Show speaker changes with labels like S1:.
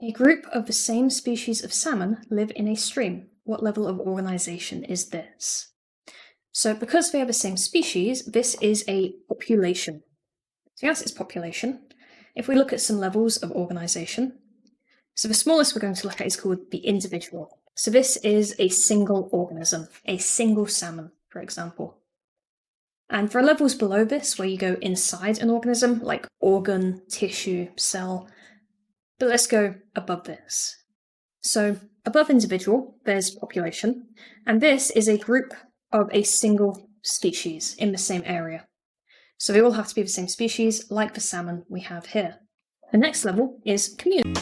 S1: A group of the same species of salmon live in a stream. What level of organization is this? So because they are the same species, this is a population. So yes, it's population. If we look at some levels of organization, so the smallest we're going to look at is called the individual. So this is a single organism, a single salmon, for example. And there are levels below this where you go inside an organism, like organ, tissue, cell. But let's go above this. So above individual, there's population, and this is a group of a single species in the same area. So they all have to be the same species, like the salmon we have here. The next level is community.